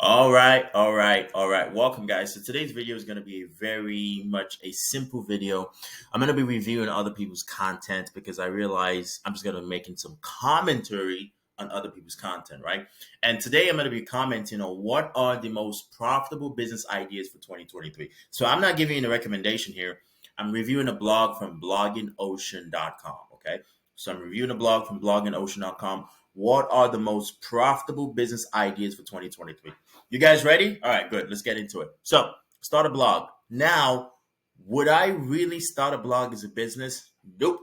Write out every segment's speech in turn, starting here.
All right. Welcome, guys. So today's video is going to be very much a simple video. I'm going to be reviewing other people's content because I realize I'm just going to be making some commentary on other people's content, right? And today I'm going to be commenting on what are the most profitable business ideas for 2023. So I'm not giving you a recommendation here. I'm reviewing a blog from blogginocean.com, okay? So I'm reviewing a blog from blogginocean.com. What are the most profitable business ideas for 2023? You guys ready? All right, good. Let's get into it. So, start a blog. Now, would I really start a blog as a business? Nope.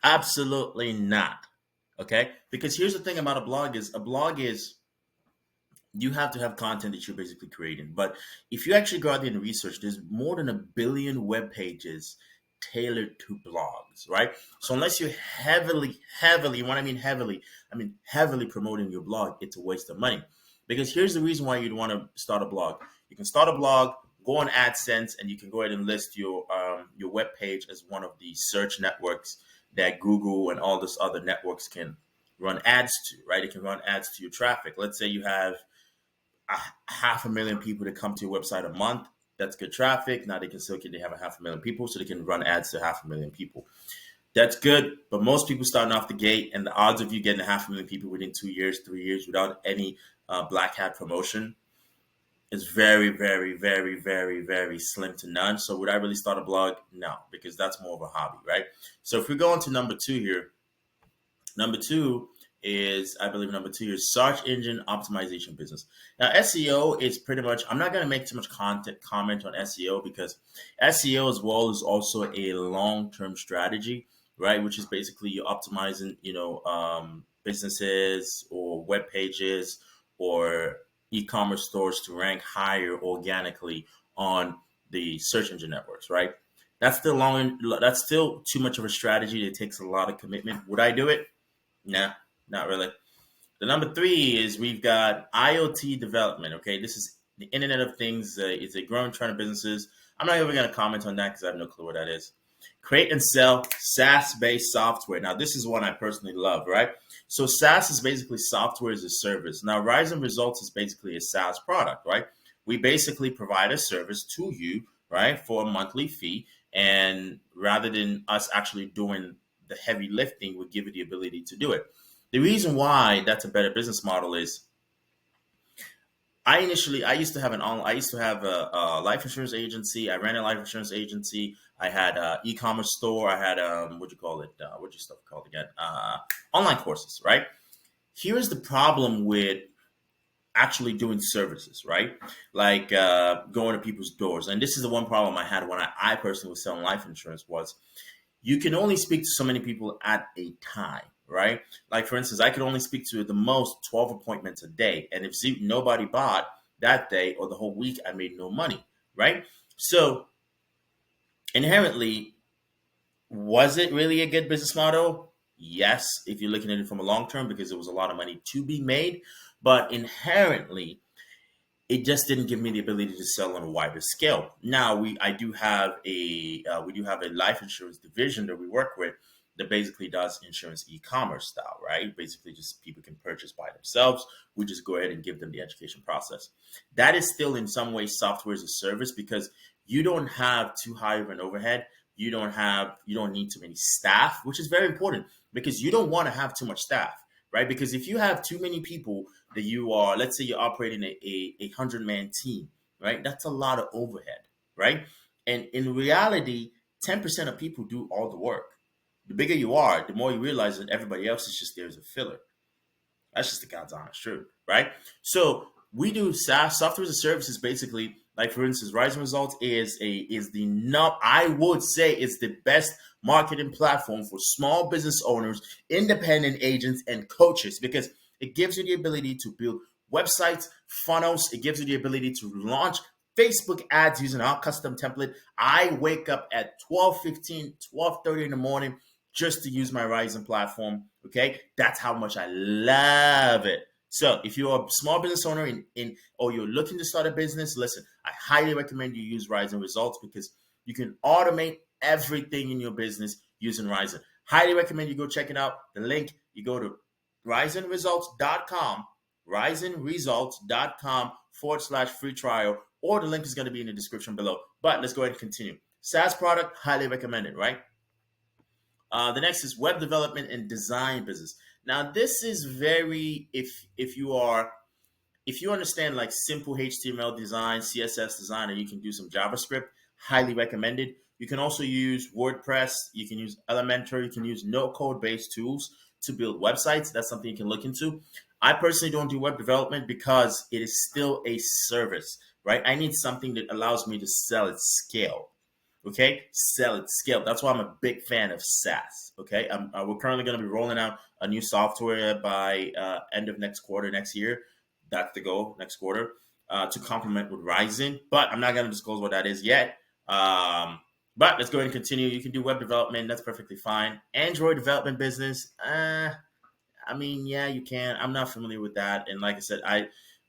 Absolutely not. Okay? Because here's the thing about a blog is you have to have content that you're basically creating. But if you actually go out there and research, there's more than 1 billion web pages tailored to blogs, right? So unless you're heavily, when I mean heavily promoting your blog, it's a waste of money. Because here's the reason why you'd want to start a blog. You can start a blog, go on AdSense, and you can go ahead and list your web page as one of the search networks that Google and all this other networks can run ads to, right? It can run ads to your traffic. Let's say you have 500,000 people that come to your website a month. That's good traffic. Now they have 500,000 people, so they can run ads to 500,000 people. That's good, but most people starting off the gate, and the odds of you getting 500,000 people within 2 years, 3 years without any black hat promotion is very, very, very, very, very slim to none. So would I really start a blog? No, because that's more of a hobby, right? So if we go on to number two here, number two I believe number two is search engine optimization business. Now, SEO is pretty much, I'm not going to make too much comment on SEO because SEO as well is also a long-term strategy, right? Which is basically you're optimizing, businesses or web pages or e-commerce stores to rank higher organically on the search engine networks, right? That's still too much of a strategy. It takes a lot of commitment. Would I do it? Nah, not really. The number three is we've got IoT development. Okay, this is the Internet of Things. It's a growing trend of businesses. I'm not even going to comment on that because I have no clue what that is. Create and sell SaaS-based software. Now, this is one I personally love, right? So SaaS is basically software as a service. Now, RIZN Results is basically a SaaS product, right? We basically provide a service to you, right, for a monthly fee. And rather than us actually doing the heavy lifting, we give you the ability to do it. The reason why that's a better business model is I used to have a life insurance agency. I ran a life insurance agency. I had an e-commerce store. I had what do you call it? What's your stuff called again? Online courses, right? Here's the problem with actually doing services, right? Like going to people's doors. And this is the one problem I had when I personally was selling life insurance was you can only speak to so many people at a time, right? Like, for instance, I could only speak to the most 12 appointments a day. And if nobody bought that day or the whole week, I made no money, right? So inherently, was it really a good business model? Yes, if you're looking at it from a long term, because there was a lot of money to be made. But inherently, it just didn't give me the ability to sell on a wider scale. Now we do have a life insurance division that we work with that basically does insurance e-commerce style, right? Basically, just people can purchase by themselves. We just go ahead and give them the education process. That is still in some ways software as a service because you don't have too high of an overhead. You don't need too many staff, which is very important because you don't want to have too much staff, right? Because if you have too many people that let's say you're operating a 100-man team, right? That's a lot of overhead, right? And in reality, 10% of people do all the work. The bigger you are, the more you realize that everybody else is just there as a filler. That's just the God's honest truth, right? So we do SaaS, software as a service, is basically like, for instance, RIZN Results I would say it's the best marketing platform for small business owners, independent agents, and coaches because it gives you the ability to build websites, funnels. It gives you the ability to launch Facebook ads using our custom template. I wake up at 12:15, 12:30 in the morning just to use my RIZN platform. Okay, that's how much I love it. So if you're a small business owner or you're looking to start a business, listen, I highly recommend you use RIZN Results because you can automate everything in your business using RIZN. Highly recommend you go check it out. The link, you go to RIZNResults.com, RIZNResults.com/free trial, or the link is going to be in the description below. But let's go ahead and continue. SaaS product, highly recommended, right? The next is web development and design business. Now, this is very, if you understand like simple HTML design, CSS design, and you can do some JavaScript, highly recommended. You can also use WordPress. You can use Elementor. You can use no-code based tools to build websites. That's something you can look into. I personally don't do web development because it is still a service, right? I need something that allows me to sell at scale. Okay, sell at scale. That's why I'm a big fan of SaaS. Okay, we're currently going to be rolling out a new software by end of next quarter, next year. That's the goal, next quarter, to complement with RIZN. But I'm not going to disclose what that is yet. But let's go ahead and continue. You can do web development. That's perfectly fine. Android development business. I mean, yeah, you can. I'm not familiar with that. And like I said,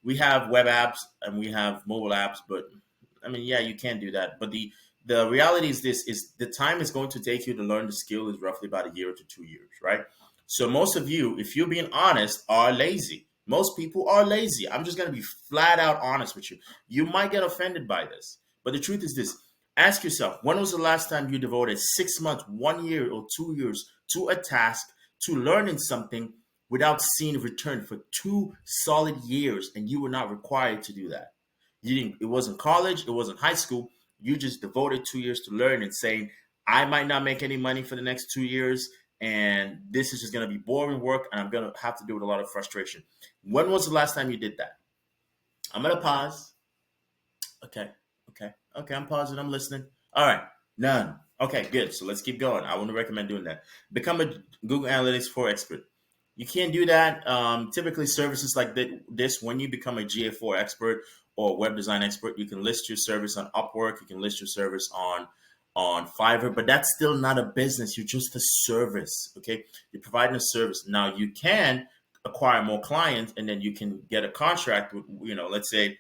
we have web apps and we have mobile apps, but I mean, yeah, you can do that. But the reality is this is the time it's going to take you to learn the skill is roughly about a year to 2 years, right? So most of you, if you're being honest, are lazy. Most people are lazy. I'm just going to be flat out honest with you. You might get offended by this, but the truth is this. Ask yourself, when was the last time you devoted 6 months, 1 year, or 2 years to a task, to learning something without seeing a return for 2 solid years, and you were not required to do that? You didn't. It wasn't college. It wasn't high school. You just devoted 2 years to learn and saying, I might not make any money for the next 2 years, and this is just going to be boring work, and I'm going to have to do it with a lot of frustration. When was the last time you did that? I'm going to pause. Okay. Okay. I'm pausing. I'm listening. All right. None. Okay, good. So let's keep going. I wouldn't recommend doing that. Become a Google Analytics 4 expert. You can't do that. Typically, services like this, when you become a GA4 expert or web design expert, you can list your service on Upwork. You can list your service on Fiverr, but that's still not a business. You're just a service. Okay, you're providing a service. Now you can acquire more clients, and then you can get a contract with, let's say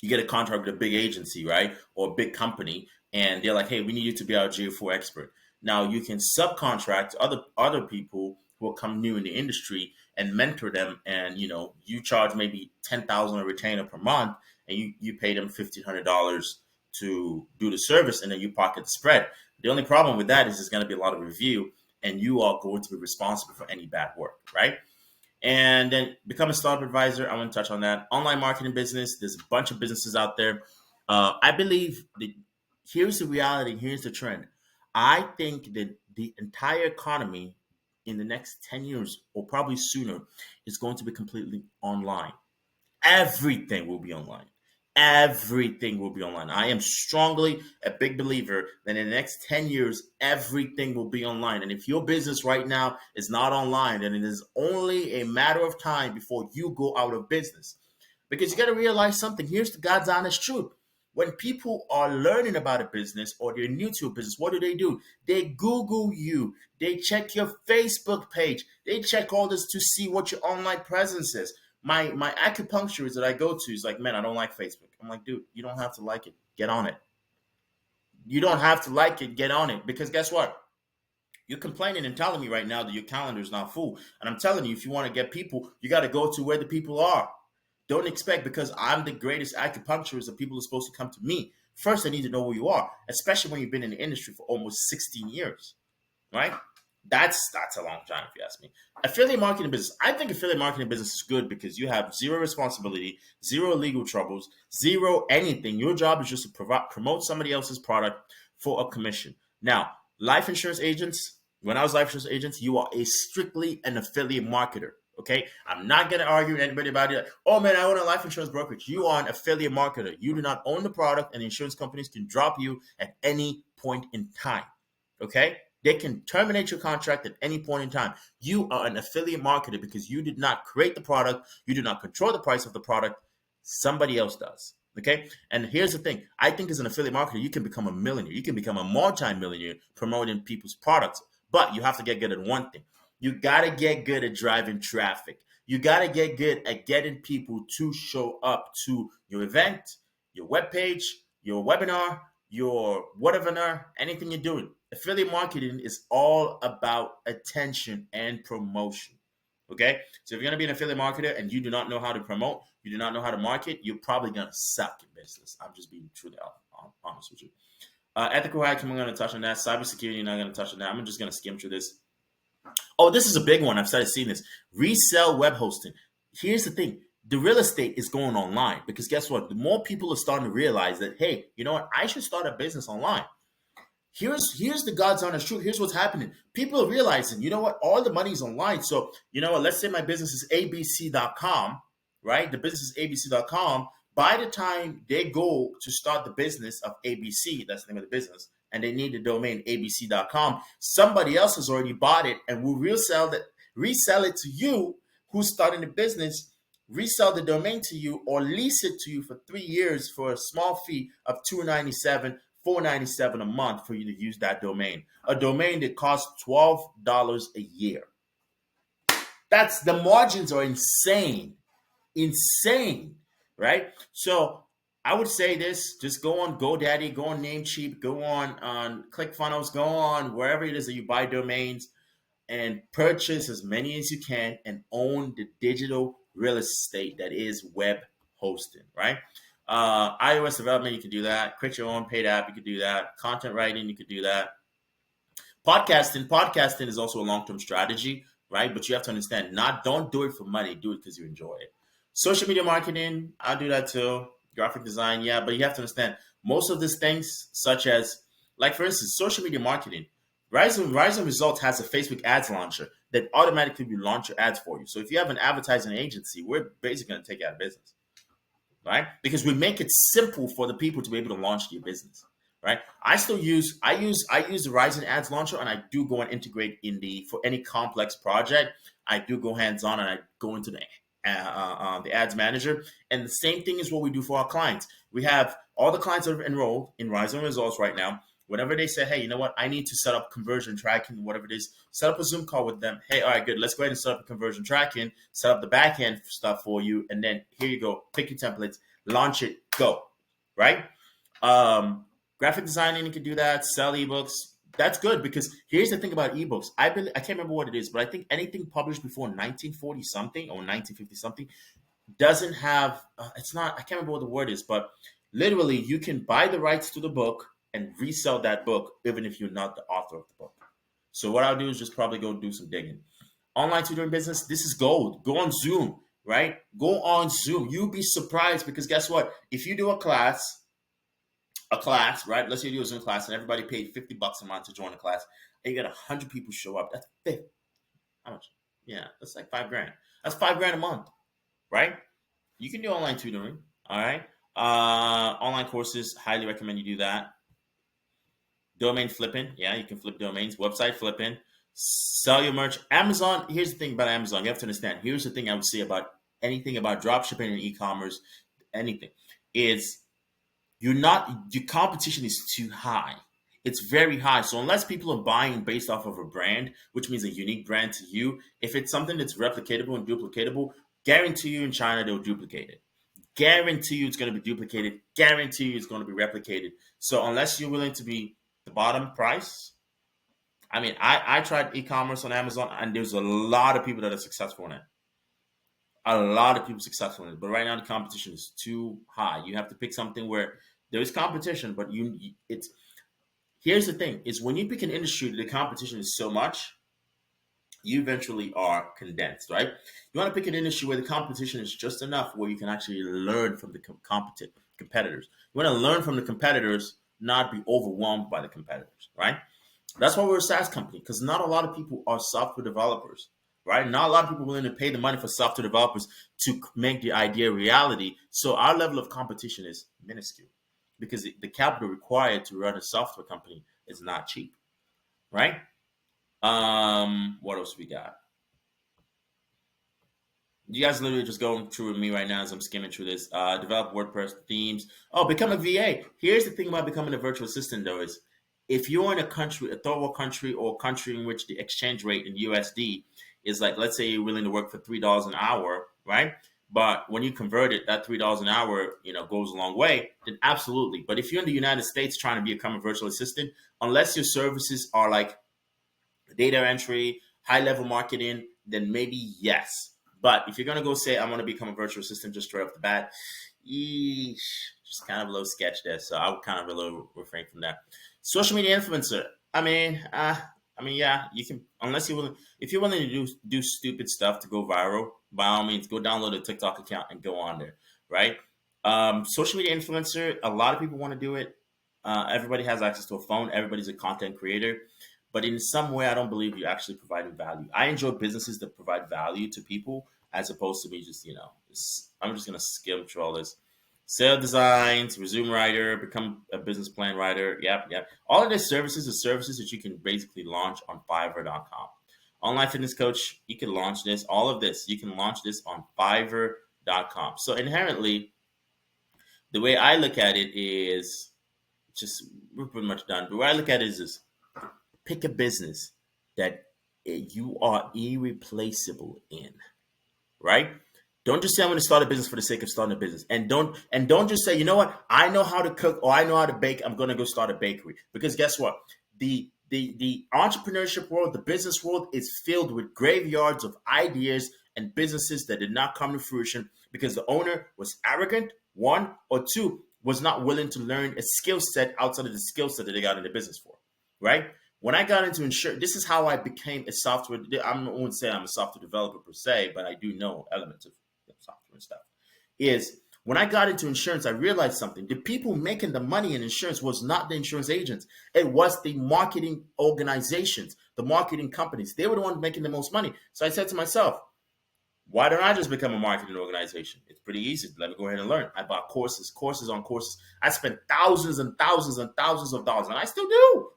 you get a contract with a big agency, right? Or a big company, and they're like, hey, we need you to be our GA4 expert. Now you can subcontract other people who will come new in the industry and mentor them, and you charge maybe 10,000 a retainer per month, and you pay them $1,500 to do the service, and then you pocket the spread. The only problem with that is there's going to be a lot of review, and you are going to be responsible for any bad work, right? And then become a startup advisor. I want to touch on that. Online marketing business. There's a bunch of businesses out there. I believe that here's the reality. Here's the trend. I think that the entire economy in the next 10 years or probably sooner is going to be completely online. Everything will be online. Everything will be online. I am strongly a big believer that in the next 10 years, everything will be online. And if your business right now is not online, then it is only a matter of time before you go out of business. Because you got to realize something. Here's the God's honest truth. When people are learning about a business or they're new to a business, what do? They Google you. They check your Facebook page. They check all this to see what your online presence is. My acupuncturist that I go to is like, man, I don't like Facebook. I'm like, dude, you don't have to like it. Get on it. You don't have to like it. Get on it. Because guess what? You're complaining and telling me right now that your calendar is not full. And I'm telling you, if you want to get people, you got to go to where the people are. Don't expect because I'm the greatest acupuncturist that people are supposed to come to me. First, I need to know who you are, especially when you've been in the industry for almost 16 years, right? That's a long time if you ask me. Affiliate marketing business. I think affiliate marketing business is good because you have zero responsibility, zero legal troubles, zero anything. Your job is just to promote somebody else's product for a commission. Now, life insurance agents, when I was life insurance agents, you are strictly an affiliate marketer. Okay, I'm not going to argue with anybody about it. Oh man, I own a life insurance brokerage. You are an affiliate marketer. You do not own the product, and insurance companies can drop you at any point in time. Okay, they can terminate your contract at any point in time. You are an affiliate marketer because you did not create the product. You do not control the price of the product. Somebody else does. Okay, and here's the thing. I think as an affiliate marketer, you can become a millionaire. You can become a multi-millionaire promoting people's products. But you have to get good at one thing. You got to get good at driving traffic. You got to get good at getting people to show up to your event, your webpage, your webinar, your whatever, anything you're doing. Affiliate marketing is all about attention and promotion. Okay. So if you're going to be an affiliate marketer and you do not know how to promote, you do not know how to market, you're probably going to suck in business. I'm just being truly honest with you. Ethical hacking, I'm going to touch on that. Cybersecurity, not going to touch on that. I'm just going to skim through this. Oh, this is a big one. I've started seeing this. Resell web hosting. Here's the thing. The real estate is going online because guess what? The more people are starting to realize that, hey, you know what? I should start a business online. Here's the God's honest truth. Here's what's happening. People are realizing, you know what? All the money's online. So, you know what? Let's say my business is abc.com, right? The business is abc.com. By the time they go to start the business of ABC, that's the name of the business, and they need the domain abc.com, somebody else has already bought it and will resell it to you who's starting the business, resell the domain to you or lease it to you for 3 years for a small fee of $297, $497 a month for you to use that domain. A domain that costs $12 a year. That's the margins are insane. Insane, right? So I would say this: just go on GoDaddy, go on Namecheap, go on ClickFunnels, go on wherever it is that you buy domains, and purchase as many as you can and own the digital real estate that is web hosting, right? iOS development, you can do that. Create your own paid app, you could do that. Content writing, you could do that. Podcasting is also a long-term strategy, right? But you have to understand, don't do it for money, do it because you enjoy it. Social media marketing, I'll do that too. Graphic design, yeah, but you have to understand most of these things, such as, like for instance, social media marketing. RIZN Results has a Facebook ads launcher that automatically will launch your ads for you. So if you have an advertising agency, we're basically going to take you out of business, right? Because we make it simple for the people to be able to launch your business, right? I use the RIZN ads launcher, and I do go and integrate for any complex project. I do go hands on and I go into the ads manager. And the same thing is what we do for our clients. We have all the clients that are enrolled in RIZN Results right now. Whenever they say, hey, you know what, I need to set up conversion tracking, whatever it is, set up a Zoom call with them. Hey, all right, good. Let's go ahead and set up a conversion tracking, set up the back end stuff for you. And then here you go. Pick your templates, launch it, go. Right? Graphic designing, you can do that. Sell ebooks. That's good because here's the thing about ebooks. I can't remember what it is, but I think anything published before 1940 something or 1950 something doesn't have, it's not, I can't remember what the word is, but literally you can buy the rights to the book and resell that book even if you're not the author of the book. So what I'll do is just probably go do some digging. Online tutoring business, this is gold. Go on Zoom, right? Go on Zoom. You'll be surprised because guess what? If you do a class, right? Let's say you do a Zoom class and everybody paid $50 a month to join the class, and you got 100 people show up. That's 50. How much? Yeah, that's like $5,000. That's $5,000 a month, right? You can do online tutoring, all right? Online courses, highly recommend you do that. Domain flipping, yeah, you can flip domains. Website flipping, sell your merch. Amazon, here's the thing about Amazon. You have to understand. Here's the thing I would say about anything about drop shipping and e-commerce, anything, is your competition is too high. It's very high. So unless people are buying based off of a brand, which means a unique brand to you, if it's something that's replicatable and duplicatable, guarantee you in China they'll duplicate it. Guarantee you it's going to be duplicated. Guarantee you it's going to be replicated. So unless you're willing to be the bottom price, I mean, I tried e-commerce on Amazon, and there's a lot of people that are successful in it. A lot of people successful in it, but right now the competition is too high. You have to pick something where there is competition, but it's. Here's the thing: is when you pick an industry, the competition is so much, you eventually are condensed, right? You want to pick an industry where the competition is just enough where you can actually learn from the competitors. You want to learn from the competitors, not be overwhelmed by the competitors, right? That's why we're a SaaS company, because not a lot of people are software developers, right? Not a lot of people are willing to pay the money for software developers to make the idea reality. So our level of competition is minuscule because the capital required to run a software company is not cheap, right? What else we got? You guys literally just going through with me right now as I'm skimming through this. Develop WordPress themes. Oh, become a VA. Here's the thing about becoming a virtual assistant, though, is if you're in a country, a third world country, or a country in which the exchange rate in USD is like, let's say you're willing to work for $3 an hour, right? But when you convert it, that $3 an hour, goes a long way. Then absolutely. But if you're in the United States trying to become a virtual assistant, unless your services are like data entry, high level marketing, then maybe yes. But if you're gonna go say I'm gonna become a virtual assistant just straight off the bat, yeesh, just kind of a little sketch there. So I would kind of a little refrain from that. Social media influencer. Yeah, you can unless you're willing. If you're willing to do stupid stuff to go viral, by all means, go download a TikTok account and go on there, right? Social media influencer. A lot of people want to do it. Everybody has access to a phone. Everybody's a content creator, but in some way, I don't believe you're actually providing value. I enjoy businesses that provide value to people, as opposed to me just I'm just gonna skim through all this. Sale designs, resume writer, become a business plan writer. Yep. All of these services are services that you can basically launch on Fiverr.com. Online fitness coach, you can launch this. All of this, you can launch this on Fiverr.com. So inherently, the way I look at it is just we're pretty much done. But the way I look at it is this: pick a business that you are irreplaceable in, right? Don't just say I'm going to start a business for the sake of starting a business, and don't just say, you know what, I know how to cook or I know how to bake, I'm going to go start a bakery. Because guess what, the entrepreneurship world, the business world is filled with graveyards of ideas and businesses that did not come to fruition because the owner was arrogant, one, or two, was not willing to learn a skill set outside of the skill set that they got into business for, right? When I got into insurance, this is how I became a software. I wouldn't say I'm a software developer per se, but I do know elements of software and stuff. Is when I got into insurance, I realized something. The people making the money in insurance was not the insurance agents. It was the marketing organizations, the marketing companies. They were the ones making the most money. So I said to myself, why don't I just become a marketing organization? It's pretty easy. Let me go ahead and learn. I bought courses on courses. I spent thousands and thousands and thousands of dollars, and I still do.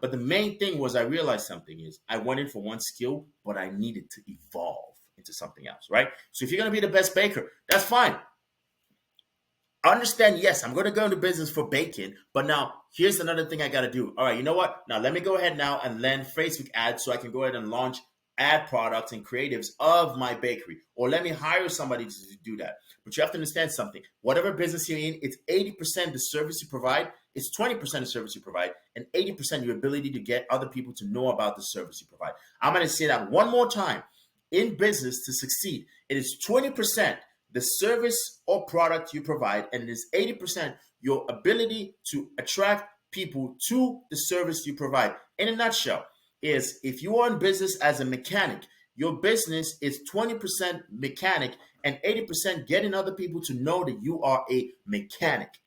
But the main thing was I realized something is I went in for one skill, but I needed to evolve into something else, right? So if you're going to be the best baker, that's fine. I understand, yes, I'm going to go into business for baking, but now here's another thing I got to do. All right, you know what? Now let me go ahead now and learn Facebook ads so I can go ahead and launch ad products and creatives of my bakery. Or let me hire somebody to do that. But you have to understand something. Whatever business you're in, it's 80% the service you provide, it's 20% the service you provide, and 80% your ability to get other people to know about the service you provide. I'm going to say that one more time. In business, to succeed, it is 20% the service or product you provide, and it is 80% your ability to attract people to the service you provide. In a nutshell, is if you are in business as a mechanic, your business is 20% mechanic and 80% getting other people to know that you are a mechanic.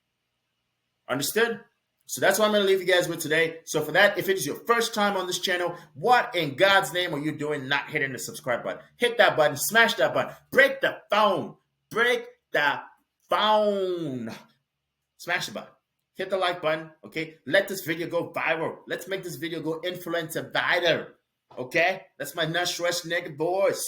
Understood? So that's what I'm going to leave you guys with today. So for that, if it is your first time on this channel, what in God's name are you doing not hitting the subscribe button? Hit that button, smash that button, break the phone, smash the button. Hit the like button, okay? Let this video go viral. Let's make this video go influencer viral, okay? That's my Nush Rush nigga boys,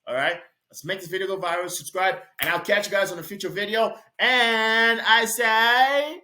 all right? Let's make this video go viral, subscribe, and I'll catch you guys on a future video. And I say...